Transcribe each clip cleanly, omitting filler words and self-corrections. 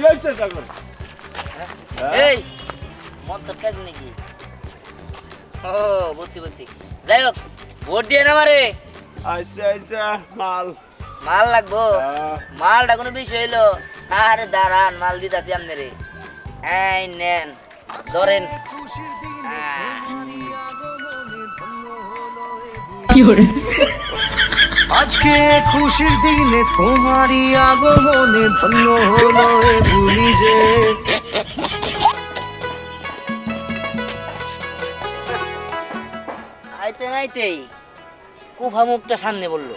হইছে তখন এই মন তো কাজ নাকি ও বুঝছি যাই হোক ভোট দিয়ে না মারে আচ্ছা আচ্ছা মাল মাল লাগবো মালটা কোনো বিষয় হইলো আরে দাঁড়ান মাল দিতাছি আপনি রে এই নেন ধরেন আজকে খুশির দিনে তোমারই আগমনে ধন্য হলো এ ভুলি যে আইতে আইতেই কুফা মুখটা সামনে বললো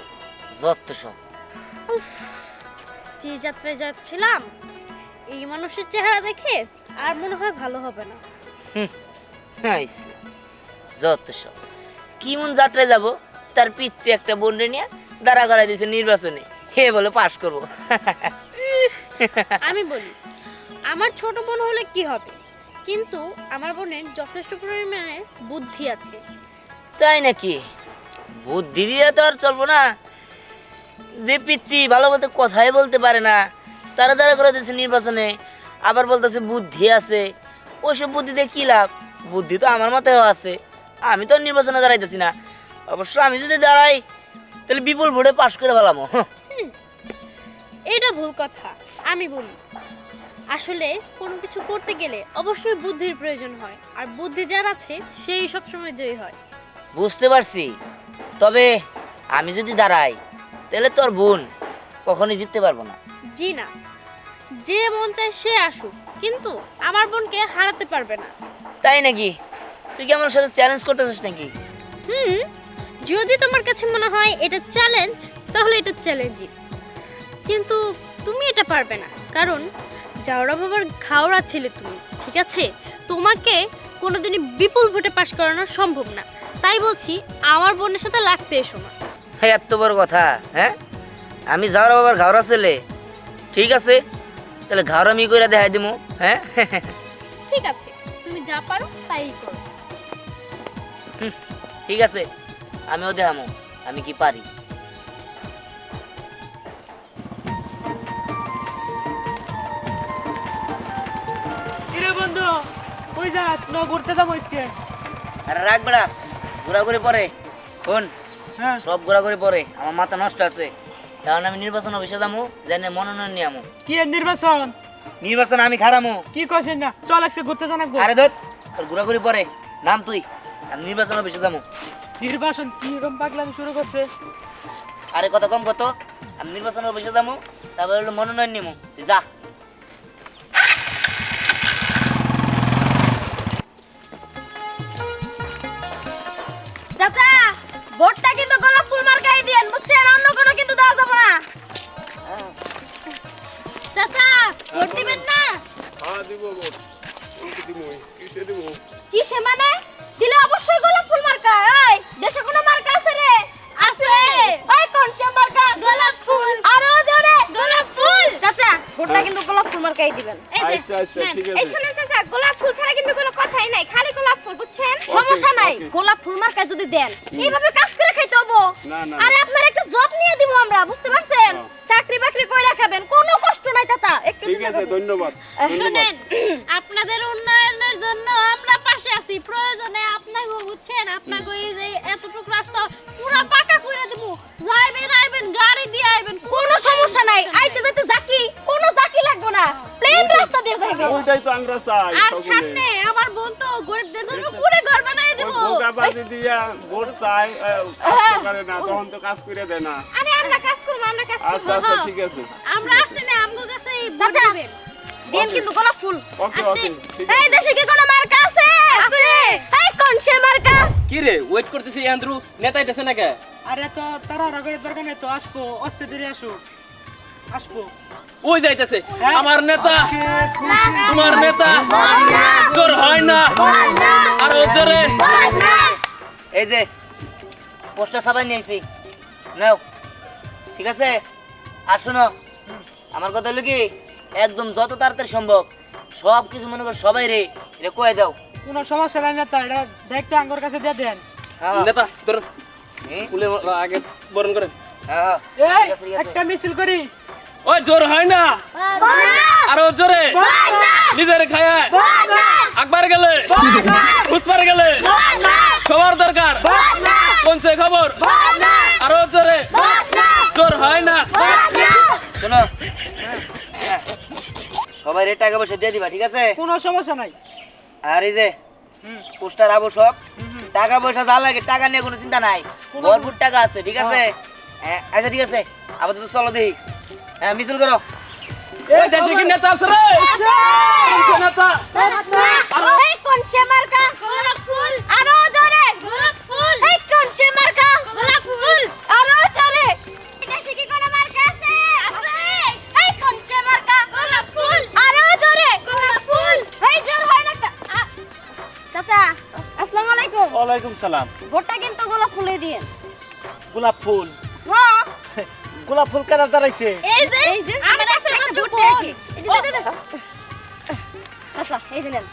যত সব যে যাত্রায় যাচ্ছিলাম এই মানুষের চেহারা দেখে আর মনে হয় ভালো হবে না। যত সব কি মন যাত্রায় যাব তার পিচ্ছে একটা বন্ডে নিয়ে দাঁড়া করাই দিয়েছে নির্বাচনে হে বলে পাশ করবো আমি বলি আমার ছোট বোন হলে কি হবে, কিন্তু আমার বোনের যথেষ্ট পরিমাণে বুদ্ধি আছে। তাই নাকি? বুদ্ধি দিয়ে তো আর চলবো না। যে পিচ্ছি ভালো বলতে কথাই বলতে পারে না তারা দাঁড়া করে দিয়েছে নির্বাচনে, আবার বলতেছে বুদ্ধি আছে। ওইসব বুদ্ধি দিয়ে কী লাভ? বুদ্ধি তো আমার মতেও আছে, আমি তো নির্বাচনে দাঁড়াইতেছি না। অবশ্য আমি যদি দাঁড়াই তাহলে বিপুল ভোটে পাশ করে ফেলাম। এটা ভুল কথা। আমি বলি আসলে কোনো কিছু করতে গেলে অবশ্যই বুদ্ধির প্রয়োজন হয়, আর বুদ্ধি যার আছে সেই সবসময় জয়ী হয়। বুঝতে পারছি, তবে আমি যদি দাঁড়াই তাহলে তোর বোন কখনোই জিততে পারবো না। জি না, যে মন চায় সে আসুক, কিন্তু আমার বোনকে হারাতে পারবে না। তাই নাকি? তুই কি আমার সাথে চ্যালেঞ্জ করতেছিস নাকি? যদি তোমার কাছে মনে হয় এটা চ্যালেঞ্জ তাহলে এটা চ্যালেঞ্জই, কিন্তু তুমি এটা পারবে না, কারণ জাউরা বাবার ঘাওড়া ছেলে তুমি, ঠিক আছে? তোমাকে কোনোদিনই বিপুল ভোটে পাশ করানো সম্ভব না। তাই বলছি আমার বোনের সাথে লাগতে এসো না। এত বড় কথা? হ্যাঁ, আমি জাউরা বাবার ঘাওড়া ছেলে? ঠিক আছে, তাহলে ঘাওড়া মি করে দেখাই দিমু। হ্যাঁ ঠিক আছে, তুমি যা পারো তাই করো। ঠিক আছে, আমিও দেখামু আমি কি পারি। কিরে বন্ধু, ওই যা ন ঘুরতে যাবো আজকে। আরে রাখ বেড়া, ঘোরাঘুরি পরে শোন, হ্যাঁ সব ঘোরাঘুরি পরে আমার মাথা নষ্ট আছে, কারণ আমি নির্বাচন অফিসে যাবো, জানে মনোনয়ন নিয়ে আমু। কি এর নির্বাচন? নির্বাচন আমি খারামু। কি কইছেন না, চল আজকে ঘুরতে জানা। আরে ধর, তোর ঘোরাঘুরি পরে নাম তুই, আমি নির্বাচন অফিসে যাবো। নির্বাচন কি রকম পাগলামি শুরু করছে? আরে কত কম কত, আমি নির্বাচন অফিসে যাবো, তারপর হলো মনোনয়ন নিমু। তুই যা। চাচা, ভোটটা কিন্তু গোলাপ ফুল মার্কাই দেন, বুঝছেন? অন্য কোনো কিন্তু দেওয়া যাবে না। চাচা, ভোট দিবেন না? হ্যাঁ দিব ভোট। কিসে দিব? কিসে মানে? দিলে অবশ্যই গোলাপ ফুল মার্কা। এই দেশে কোনো মার্কা আছে রে? আছে। ওই কোন সে মার্কা? গোলাপ ফুল। আরো জোরে গোলাপ ফুল। চাচা, ভোটটা কিন্তু গোলাপ ফুল মার্কাই দিবেন। এই যে, আচ্ছা আচ্ছা ঠিক এই আছে। শুনেন চাচা, গোলাপ ফুল ছাড়া কিন্তু কোনো কথাই নাই, খালি গোলাপ ফুল, বুঝছেন? সমস্যা নাই, okay. গোলাপ ফুল মার্কা যদি দেন এইভাবে কাজ করে খাইতে হবো। না না আরে আপনার একটা জব নিয়ে দিব আমরা, বুঝতে পারছেন? চাকরি বাকরি কইরা খাবেন, কোনো কষ্ট নাই চাচা। একটু ঠিক আছে, ধন্যবাদ। শুনেন, আপনাদের উন্নয়নের জন্য আমরা পাশে আছি। প্রয়োজনে আপনাকে, বুঝছেন, আপনাকে এই যে এতটুকু রাস্তা পুরো পাকা করে দেব। যাইবেন গাড়ি দিয়ে আইবেন, কোনো সমস্যা নাই। আইতে যাইতে জাকি, কোনো জাকি লাগবে না, প্লেন রাস্তা দিয়ে যাইবেন। ওইটাই তো আমরা চাই আর সকলে। সামনে আমার বোন তো গরিবদের জন্য পুরো ঘর বানাই দেব। ওই ভোগাবাজি দিয়া ভোট চাই, কাজ করে না, তখন তো কাজ করে দেয় না। আরে আমরা কাজ করব, আমরা কাজ আচ্ছা করব। আচ্ছা ঠিক আছে। আমরা আসছি না, আমগো কাছে ভোট দিবেন। দেন কিন্তু গোলাপ ফুল। ওকে ওকে ঠিক এই আছে। দেশে কি কোনো মার্কা আছে? আছে। এই কোন সে মার্কা? কি রে ওয়েট করতেছি আন্দ্রু নেতাইতেছে না কে? আরে তো তারা রাগের দরকার নেই, তো আসবো, অস্তে ধীরে আসবো। ওই যাইতেছে আমার নেতা, তোমার নেতা জোর হয় না, আর জোরে এই যে পোস্টার সবাই নিয়েছি, নাও। ঠিক আছে, আর শোনো, আমার কথা হলো কি, একদম যত তাড়াতাড়ি সম্ভব সব কিছু মনে করো সবাই রে এটা কয়ে দাও। কোনো সমস্যা নাই নেতা, এটা দেখতে আঙ্গর কাছে দিয়ে দেন। হ্যাঁ নেতা তোর হ্যাঁ, ফুলে আগে বরণ করে। হ্যাঁ, এই ঠিক আছে, ঠিক আছে। একটা মিছিল করি। ওই জোর হয় না, আরো জোরে নিজের খায় আকবার গেলে পুষ্পার গেলে সবার দরকার কোনছে খবর আরো জোরে জোর হয় না শোনো সবাই রেট টাকা পয়সা দিয়ে দিবা ঠিক আছে কোনো সমস্যা নাই। আর এই যে পোস্টার আবশ্যক টাকা পয়সা যা লাগে টাকা নিয়ে কোনো চিন্তা নাই ভরপুর টাকা আছে ঠিক আছে আচ্ছা ঠিক আছে আপাতত চলো দেখি মিছিল করো এই দেশে কি নেতা আছে রে কোনছে নেতা এই কোনছে মার্কা গোলাপ ফুল আরো জোরে গোলাপ ফুল এই কোনছে মার্কা গোলাপ ফুল আরো জোরে এটা কি কোনো মার্কা আছে আছে এই কোনছে মার্কা গোলাপ ফুল আরো জোরে গোলাপ ফুল এই জোর হয় না চাচা আসসালামু আলাইকুম ওয়ালাইকুম সালাম। ভোটটা কিন্তু গোলাপ ফুলে দিয়েন গোলাপ ফুল হ্যাঁ গোলাপ ফুল কেন দাঁড়াইছে? এই যে আমার কাছে একটা ভোট দেখি এই যে দে আচ্ছা এই যে নেন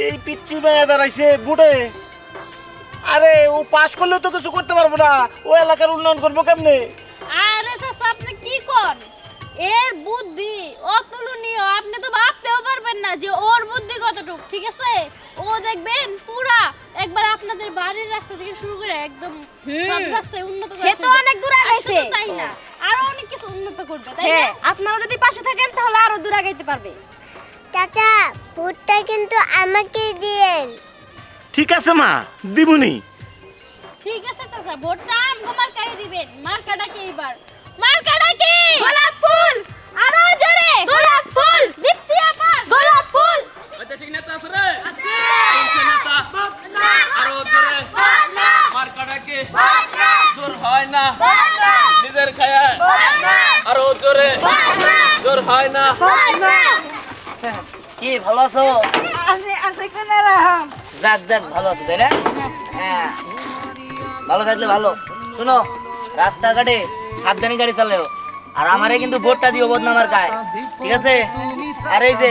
এই পিচ্ছি মেয়ে দাঁড়াইছে বুড়ে। আরে ও পাস করলে তো কিছু করতে পারবো না, ও এলাকার উন্নয়ন করবো কেমনে? আরে চাচা আপনি কি করেন এর বুদ্ধি অতুলনীয় আপনি তো ভাবতেও পারবেন না যে ওর বুদ্ধি কতটুকু ঠিক আছে ও দেখবেন পুরা একবার আপনাদের বাড়ির রাস্তা থেকে শুরু করে একদম সব রাস্তায় উন্নত করে সে তো অনেক দূর আগাইছে। শুধু তাই না আরো অনেক কিছু উন্নত করবে তাই না হ্যাঁ আপনারা যদি পাশে থাকেন তাহলে আরো দূর আগাইতে পারবে। চাচা ভোটটা কিন্তু আমাকে দিয়েন। ঠিক আছে মা, দিবনি। ঠিক আছে চাচা ভোটটা আমগো মার্কায় দিবেন মার্কাটা কি এবার মার্কাটা কি গোলাপ ফুল আরো জোরে গোলাপ ফুল দীপ্তি আপা গোলাপ ফুল ওই দেশে কি নেতা আছে রে কোনছে নেতা আরো জোরে মার্কাটা কি জোর হয় না নিজের খায় আরো জোরে জোর হয় না কি ভালো আছো যাক যাক ভালো আছো তাই না হ্যাঁ ভালো থাকলে ভালো শোনো রাস্তাঘাটে সাবধানে গাড়ি চালাও আর আমারে কিন্তু ভোটটা দিও বদনামার গায়ে ঠিক আছে আর এই যে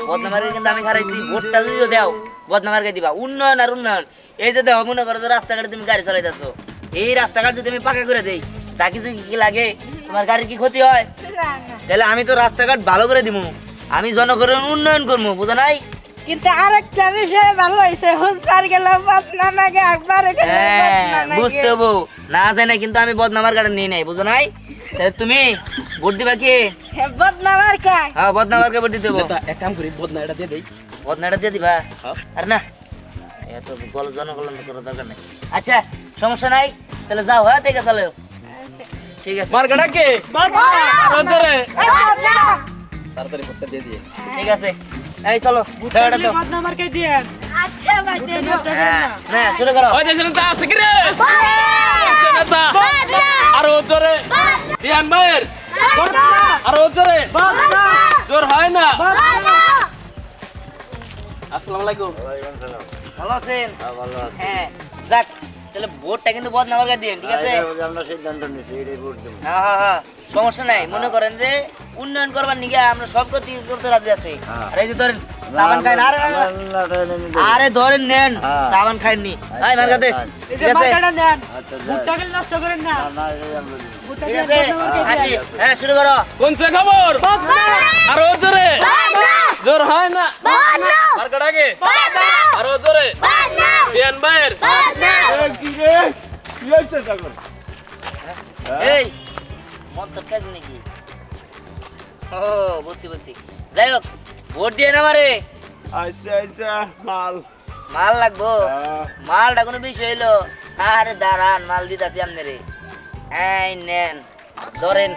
বদনামার কিন্তু আমি হারাইছি ভোটটা যদিও দাও বদনামার গায়ে দিবা উন্নয়ন আর উন্নয়ন এই যে দেখো মনে করো যে রাস্তাঘাটে তুমি গাড়ি চালাইতেছো এই রাস্তাঘাট যদি আমি পাকা করে দেই তা কিছু কি লাগে তোমার গাড়ির কি ক্ষতি হয় তাহলে আমি তো রাস্তাঘাট ভালো করে দিব আমি জনগণের উন্নয়ন করবো বুঝো নাই কিন্তু আরেকটা বিষয় ভালো হইছে হুজকার গেল বদনা নাগে একবার বুঝতে হবো না জানে কিন্তু আমি বদনামার গাড়ি নিয়ে নাই বুঝো নাই তাহলে তুমি ভোট দিবা কি বদনামার কাজ হ্যাঁ বদনামার কে ভোট দিতে হবো নেতা এক কাম করি বদনা এটা দিয়ে দেই বদনাটা দিয়ে দিবা আর না এত জনকল্যাণ করার দরকার নেই আচ্ছা সমস্যা নাই তাহলে যাও হ্যাঁ দেখে চালাও ঠিক আছে মার্কাটা কি আরো জোরে তাড়াতাড়ি ভোটটা দিয়ে দিয়ে ঠিক আছে এই চলো খেলাটা তো বদনা মার্কায় দিয়েন। আচ্ছা ভাই দেন হ্যাঁ না শুরু করো ওই দেশে নেতা আছে কি রে কোনছে নেতা আরো জোরে দিয়ান ভাইয়ের আরো জোরে জোর হয় না আসসালামু আলাইকুম ভালো আছেন হ্যাঁ যাক তাহলে ভোটটা কিন্তু বদনামার গায়ে দিন ঠিক আছে আমরা সিদ্ধান্ত নিচ্ছি এটাই ভোট দেবো। হ্যাঁ হ্যাঁ হ্যাঁ সমস্যা নাই মনে করেন যে উন্নয়ন করবার নিগে আমরা সব করতে রাজি আছি আর এই যে ধরেন সাবান খাই না আরে ধরেন নেন সাবান খাইনি আই মার কাছে এই ঠিক যে আছে মার্কাটা নেন ভোটটা গেলে নষ্ট করেন না ভোটটা ঠিক দিয়ে আছে আসি হ্যাঁ শুরু করো কোনছে খবর আরো জোরে জোর হয় না মার্কাটা কি আরো জোরে দিয়ান ভাইয়ের কি রে? কি হয়েছে তখন? এই মন তো কাজ নাকি ও বুঝছি বুঝছি যাই হোক ভোট দিয়ে না মারে আচ্ছা আচ্ছা মাল। মাল লাগবো মালটা কোনো বিষয় হইলো আরে দাঁড়ান মাল দিতাছি আপনারে এই নেন ধরেন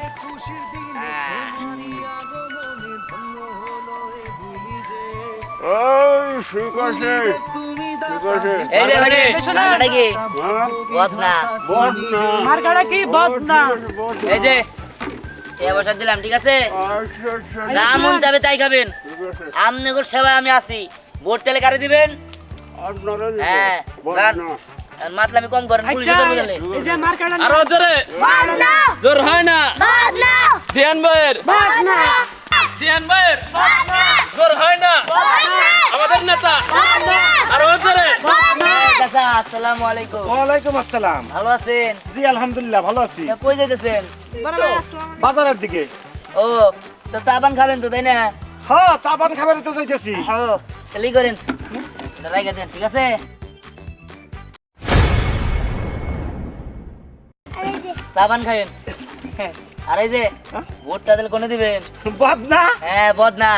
ওই ঠিক আছে ঠিক আছে। এই যে মালটা কি? মালটা কি হ্যাঁ? বদনা ভোট না। মার্কাটা কি বদনা ভোট না। এই যে বসা দিলাম ঠিক আছে আচ্ছা আচ্ছা যা মন যাবে তাই খাবেন ঠিক আছে। আমনগর সেবায় আমি আছি ভোট তেলে কারে দিবেন আপনারা নিবেন। হ্যাঁ ভোট যান। না। আর মাতলামি কম করেন পুলিশে আচ্ছা ধরবে গেলে এই যে মার্কাটা আরো জোরে জোর হয় না দিয়ান ভাইয়ের দিয়ান ভাইয়ের জোর হয় না আমাদের নেতা আরো জোরে চাচা আসসালামু আলাইকুম ওয়ালাইকুম আসসালাম। ভালো আছেন জি আলহামদুলিল্লাহ ভালো আছি। কই যাইতেছেন বাজারের দিকে। ও তো চা পান খাবেন তো তাই না? হ্যাঁ চা পান খাবার তো যাইতেছি। ও তাহলেই করেন, রাইখা দেন, ঠিক আছে? চা পান খাবেন। আর এই যে ভোটটা তাহলে কোনে দিবেন? বদনা হ্যাঁ বদনা,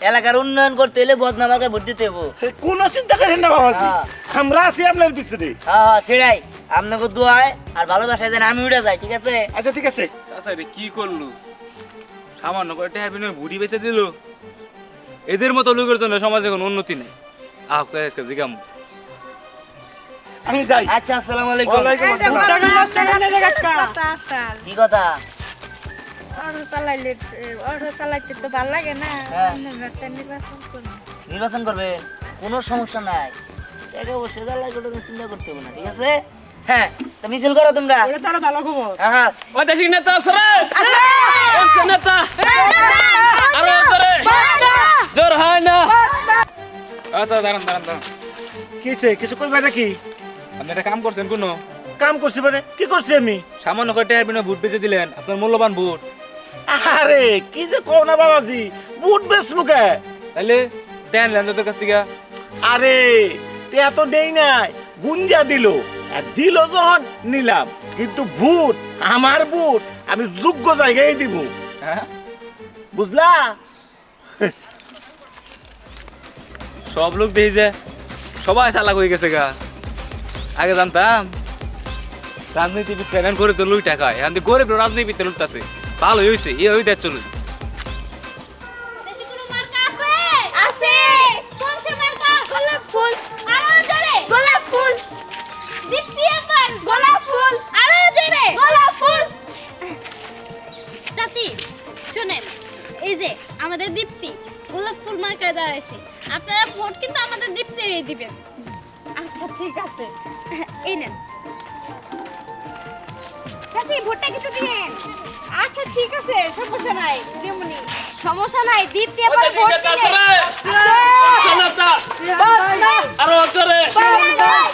এলাকার উন্নয়ন করতে হলে বদনা আমাকে ভোট দিতে হবো। কোনো চিন্তা করেন না বাবাজি, হ্যাঁ। আমরা আছি আপনার পিছনে। হ্যাঁ সেটাই, আপনাকে দোয়ায় আর ভালোবাসায় যেন আমি উঠে যাই, ঠিক আছে? আচ্ছা ঠিক আছে। চাচা এটা কি করলো? সামান্য করে টেহার বিনিময়ে বুড়ি বেচে দিল। এদের মতো লোকের জন্য সমাজে কোনো উন্নতি নেই। আজকে জিগাম আমি যাই। আচ্ছা আসসালামু আলাইকুম। ওয়ালাইকুম আসসালাম। কি কথা? অটো চালাইতে তো ভালো লাগে না, হ্যাঁ। নির্বাচন করুন। নির্বাচন করবে, কোনো সমস্যা নাই, টাকা বসে জ্বালায় কোনো চিন্তা করতে হবে না, ঠিক আছে? হ্যাঁ তো মিছিল করো তোমরা। এটা তার ভালো খবর। হ্যাঁ হ্যাঁ ঐতিহাসিক নেতা আছে রে? আছে নেতা। আরো জোরে। জোর হয় না। আচ্ছা দাঁড়ান দাঁড়ান দাঁড়ান। কিছে কিছু কইবা নাকি? আপনি একটা কাম করছেন কোনো? কাম করছি মানে কি করছি আমি? সামান্য করে টেহার বিনিময়ে ভোট বেচে দিলেন, আপনার মূল্যবান ভোট। আরে কি যে কও না বাবাজি, বুট বেশ মুখে। তাইলে টেন লেন তোর কাছ থেকে। আরে তে এত দেই নাই, গুঞ্জা দিল আর দিল যখন নিলাম, কিন্তু বুট আমার বুট আমি যোগ্য জায়গায় দিব, হ্যাঁ বুঝলা? সব লোক দেখি যে সবাই চালাক হয়ে গেছে গা। আগে জানতাম রাজনীতিবিদ প্যানেল করে তো লুই টাকা, এখন গরিব রাজনীতিবিদ লুটতেছে। ভালো হয়েছে, এ হয়ে দেখ চলুন। দেশে কোনো মার্কা আছে? আছে। কোন সে মার্কা? গোলাপ ফুল। আরো জোরে। গোলাপ ফুল। দীপ্তি আম্বার। গোলাপ ফুল। আরো জোরে। গোলাপ ফুল। চাচি শুনেন, এই যে আমাদের দীপ্তি গোলাপ ফুল মার্কায় দাঁড়াইছে, আপনারা ভোট কিন্তু আমাদের দীপ্তিরই দিবেন। আচ্ছা ঠিক আছে, এই নেন চাচি, ভোটটা কিন্তু দিয়েন। আচ্ছা ঠিক আছে, সমস্যা নাই, দেমনি সমস্যা নাই, দীপ্তি আবার ভোট দিলে আরো জোরে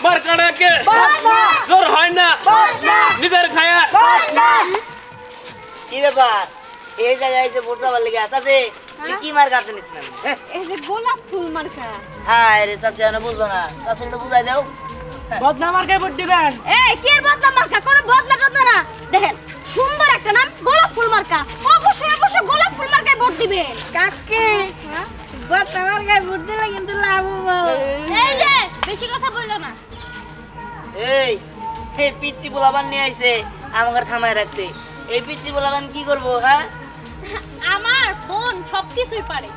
মার্কাটাকে জোর হয় না, নিজের খায়া। কি ব্যাপার, এই জায়গায় এসে ভোট দেওয়ার লেগে আছে? কি মার কাটতে নিছিলাম? এই যে গোলাপ ফুল মার্কা। হ্যাঁ রে চাচি, আমি বুঝবো না, চাচি একটু বুঝাই দাও। বদনা মার্কায় ভোট দিবেন। এই কি এর বদলা মার্কা? কোনো বদলা টদলা না, দেখেন সুন্দর একটা নাম, গোলাপ ফুল মার্কা। অবশ্যই অবশ্যই গোলাপ ফুল মার্কায় ভোট দিবেন। কাকে গোটা মার্কায় ভোট দিলে কিন্তু লাভ হবো। এই যে বেশি কথা বললো না। এই এই পিচ্চি পোলাবান নিয়ে আইছে আমাকে থামায় রাখতে। এই পিচ্চি পোলাবান কি করবো? হ্যাঁ আমার বোন সবকিছুই পারে।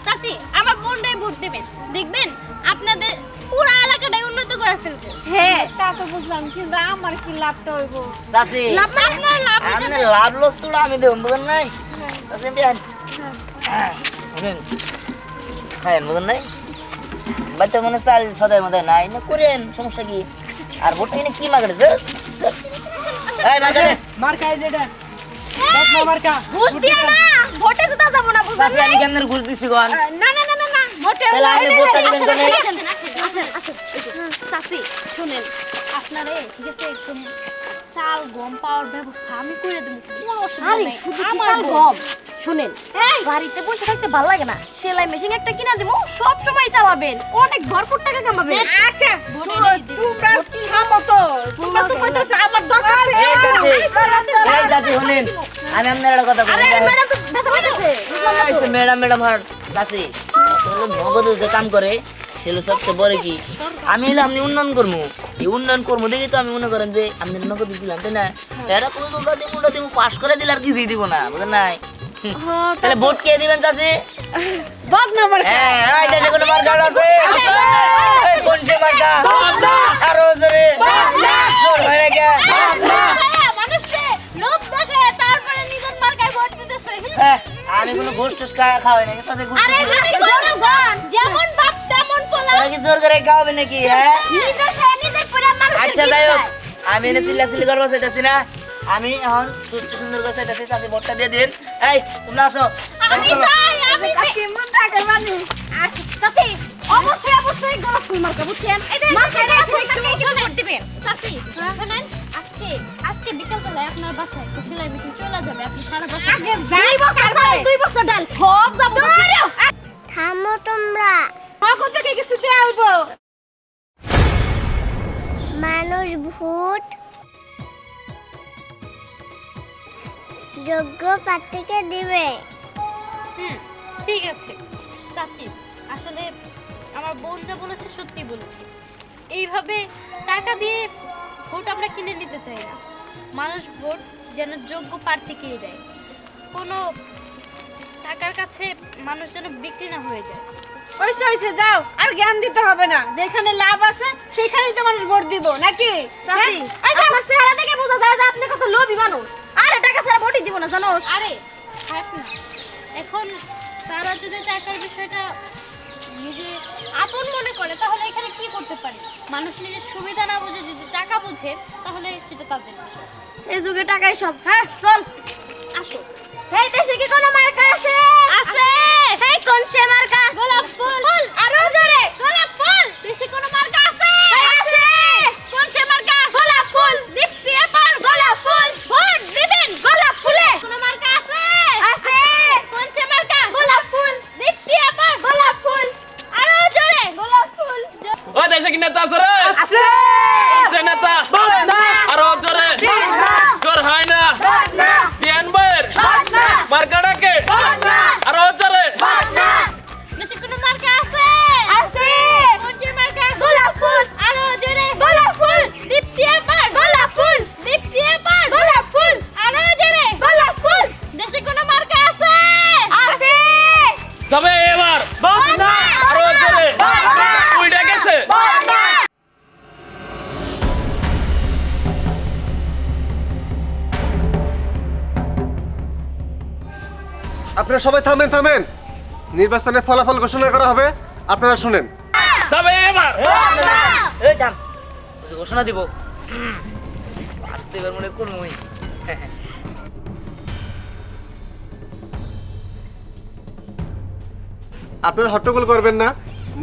চাচি আমার বোনটাই ভোট দেবেন, দেখবেন আপনাদের পুরো এলাকাটাই উন্নত করে ফেলবো। হ্যাঁ তা তো বুঝলাম, কিন্তু আমার কি লাভটা হইব? চাচি লাভ মানে আপনার লাভ আপনি হিসাবে। লাভ লস তো আমি দেব, বুঝেন নাই? চাচি বিয়ান শুনেন, হ্যাঁ বুঝেন নাই? বাচ্চা মনে চাল সদাই মধ্যে নাই না করেন, সমস্যা কি? আর ভোটটা এনে কি মাগড়ে এই মাগড়ে মার্কায় যেটা এই, বদনা মার্কা। ঘুষ দিও না, ভোটে জিতা যাব না, বুঝলেন? চাচি আমি কেমন ঘুষ দিছি গন? না না না না না, ভোটে তাহলে আপনি ভোটটা দিবেন কেন? চাচি শুনেন, আপনারে ঠিক আছে একদম চাল গম পাওয়ার ব্যবস্থা আমি করে দেবো, কোনো অসুবিধা নেই। শুধু কি আমার চাল বোন। গম? শুনেন, এই, বাড়িতে বসে থাকতে ভালো লাগে না, সেলাই মেশিন একটা কিনা দেবো, সব সময় চালাবেন, অনেক ভরপুর টাকা কামাবেন। আচ্ছা তোমরা থামো তো, তোমরা তো কইতাছো আমার দরকার নেই। এই চাচি, এই চাচি শুনেন, আমি আপনার একটা কথা আরে বলি। ম্যাডাম তো ব্যথা পাইতেছে। ম্যাডাম ম্যাডাম আর চাচি নগদ যে কাম করে সেগুলো সবচেয়ে বড় কি, আমি হলে আপনি উন্নয়ন করবো, এই উন্নয়ন করবো দেখি তো আমি মনে করেন যে আপনি নগদ দিলাম, তাই না? এরা কোনো তোমরা দিব পাস করে দিলে আর কিছুই দিব না, বুঝলেন নাই? তাহলে ভোট কে দিবেন চাচি? বদনা মার্কা। হ্যাঁ এই দেশে কোনো মার্কা আছে? এই কোন সে মার্কা? আরো জোরে জোর হয় না কে? মানুষকে লোভ দেখে তারপরে নিজের মার্কায় ভোট দিতেছে। হ্যাঁ, আমি কোনো ঘুষ টুস খাওয়াই না, চাচি ঘুষ আরে মানে জনগণ যেমন বাপ তেমন পোলা, তোরা কি জোর করে খাওয়াবে নাকি? হ্যাঁ নিজের সে নিজের পুরা মানুষের আচ্ছা দিক যাই হোক, চায়। আমি এনে চিল্লাচিল্লি করবো চাইতেছি না, আমি এখন সুস্থ সুন্দর করে চাইতেছি, চাচি ভোটটা দিয়ে দিন। এই তোমরা আসো, আমি চাই, আমি চাই। কেমন থাকে মানে? আচ্ছা, চাচি, অবশ্যই অবশ্যই গোলাপ ফুল মার্কা, বুঝছেন? মার্কায় ভোট দিবেন। চাচি, শুনেন, আজকে বিকালবেলায় আপনার বাসায় একটা সেলাই মেশিন চলে যাবে, আপনি সারা বছর আগে যাইবো কাছে। 2 বস্তা ডাল সব যাবো থামো তোমরা। কখন থেকে কিছু দিয়ে আলবো মানুষ ভূত যোগ্য প্রার্থীকে দিবে। ঠিক আছে চাচি, আসলে আমার বোন যা বলেছে সত্যি বলেছে। এইভাবে টাকা দিয়ে ভোট আমরা কিনে নিতে চাই না। মানুষ ভোট যেন যোগ্য প্রার্থীকেই দেয়, কোনো টাকার কাছে মানুষ যেন বিক্রি না হয়ে যায়। হইছে যাও, আর জ্ঞান দিতে হবে না। যেখানে লাভ আছে সেখানেই তো মানুষ ভোট দিব নাকি? চাচি আমার চেহারা দেখে বোঝা যায় যে আপনি কত লোভী মানুষ। আরে টাকা ছাড়া ভোটই দিব না জানো। আরে থাক না, এখন তারা যদি টাকার বিষয়টা নিজে আপন মনে করে তাহলে এখানে কি করতে পারে? মানুষ নিজের সুবিধা না বুঝে যদি টাকা বুঝে তাহলে সেটা তাদের বিষয়। এই যুগে টাকাই সব। হ্যাঁ চল আসো। এই দেশে কি কোনো মার্কা আছে? আছে। এই কোন সে মার্কা? গোলাপ ফুল। আরো জোরে। গোলাপ ফুল। দেশে কোনো মার্কা আছে? আছে। কোন সে মার্কা? গোলাপ ফুল। দীপ্তি আপার গোলাপ ফুল। ভোট দিবেন। গোলাপ ফুলে। কোনো মার্কা আছে? আছে। কোন সে মার্কা? গোলাপ ফুল। দীপ্তি আপার গোলাপ ফুল। আরো জোরে। গোলাপ ফুল। ও দেশে কি নেতা আছে রে? আছে। কোন নেতা? আরো জোরে। জোর হয় না। দিয়ান বের। মার্কাটাকে। আরো জোরে। দেশে কোনো মার্কা আছে? আছে। কোন সে মার্কা? গোলাপ ফুল। আরো জোরে। গোলাপ ফুল। দীপ্তি আপার গোলাপ ফুল। দীপ্তি আপার গোলাপ ফুল। আরো জোরে। গোলাপ ফুল। দেশে কোনো মার্কা আছে? আছে। তবে এবার আরো জোরে। উইটা গেছে। আপনারা সবাই থামেন। নির্বাচনের ফলাফল ঘোষণা করা হবে, আপনারা শুনেন। তবে এবার এই থাম, ঘোষণা দিব। আসতে এবার মনে করবই। আপনারা হট্টগোল করবেন না,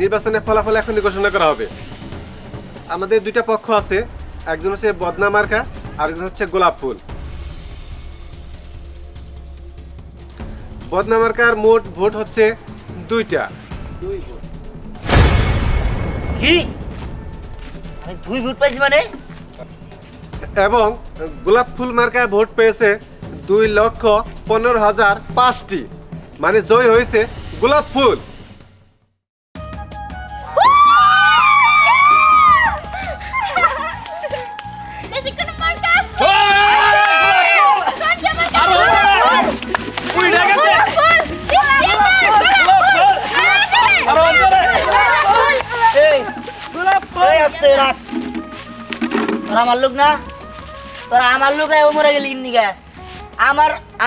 নির্বাচনের ফলাফল এখনই ঘোষণা করা হবে। আমাদের দুইটা পক্ষ আছে, একজন হচ্ছে বদনা মার্কা আর একজন হচ্ছে গোলাপ ফুল। বদনা মার্কার মোট ভোট হচ্ছে 2টা। কি আমি 2 ভোট পাইছি মানে? এবং গোলাপ ফুল মার্কায় ভোট পেয়েছে 2,15,005টি, মানে জয় হয়েছে গোলাপ ফুল। দেশে কোনো মার্কা আছে? আরো উইটা গেছে। আরো জোরে। এই এই আস্তে রাখ। তোরা আমার লোক না, তোরা আমার লোক ও মরে গেলি নিগা।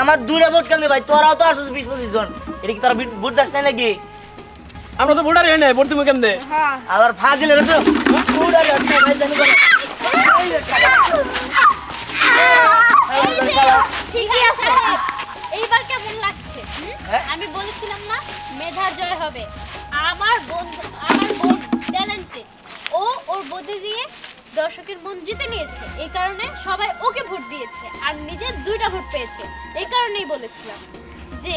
আমার 2টা ভোট কেমনে ভাই? তোরাও তো 20-25 জন। এটা কি তোরা ভোট দাস নাই নাকি? আমরা তো ভোটার হই নাই, ভোট দিব কেমনে? আবার ফাজিল রে তো ভোট আর আসছে ভাই জানি বলে। ঠিকই আছে। এইবার কেমন লাগছে? হ্যাঁ? আমি বলেছিলাম না মেধার জয় হবে। আমার বোন ট্যালেন্টেড, ও ওর বুদ্ধি দিয়ে দর্শকের মন জিতে নিয়েছে। এই কারণে সবাই ওকে ভোট দিয়েছে আর নিজে 2টা ভোট পেয়েছে। এই কারণেই বলেছিলাম যে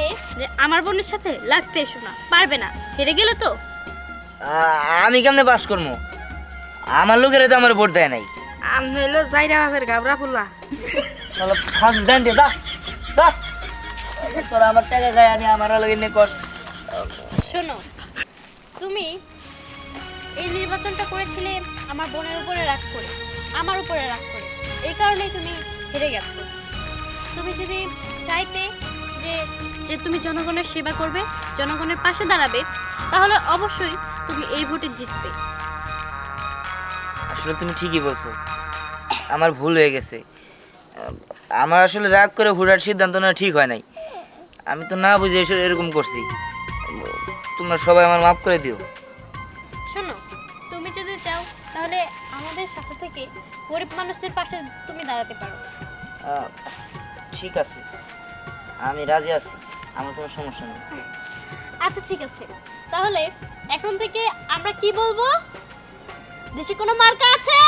আমার বোনের সাথে লাগতে এসো না, পারবে না, হেরে গেলে তো। আমি কেমনে পাস করবো? আমার লোকের তো আমার ভোট দেয় নাই। আমি হলো যাইরা বাপের গাবরা ফুলা। তাহলে ফাঁস দেন দে, দা দা। তোরা আমার টাকা খায় আনি আমার লগে নে কর। শোনো, তুমি এই নির্বাচনটা করেছিলে আমার বোনের উপরে রাগ করে, আমার উপরে রাগ করে। এই কারণেই তুমি হেরে গেছো। তুমি যদি চাইতে যে তুমি জনগণের সেবা করবে, জনগণের পাশে দাঁড়াবে, তাহলে অবশ্যই তুমি এই ভোটে জিতবে। আসলে তুমি ঠিকই বলছো, আমার ভুল হয়ে গেছে। আমার আসলে রাগ করে ভোটার সিদ্ধান্ত নেওয়া ঠিক হয় নাই। আমি তো না বুঝে এরকম করছি। তোমরা সবাই আমার মাফ করে দিও। শোনো, তুমি যদি চাও তাহলে আমাদের সাথে থেকে গরিব মানুষদের পাশে তুমি দাঁড়াতে পারো। ঠিক আছে, আমি রাজি আছি, আমার কোনো সমস্যা নেই। আচ্ছা ঠিক আছে, তাহলে এখন থেকে আমরা কি বলবো? দেশে কোনো মার্কা আছে?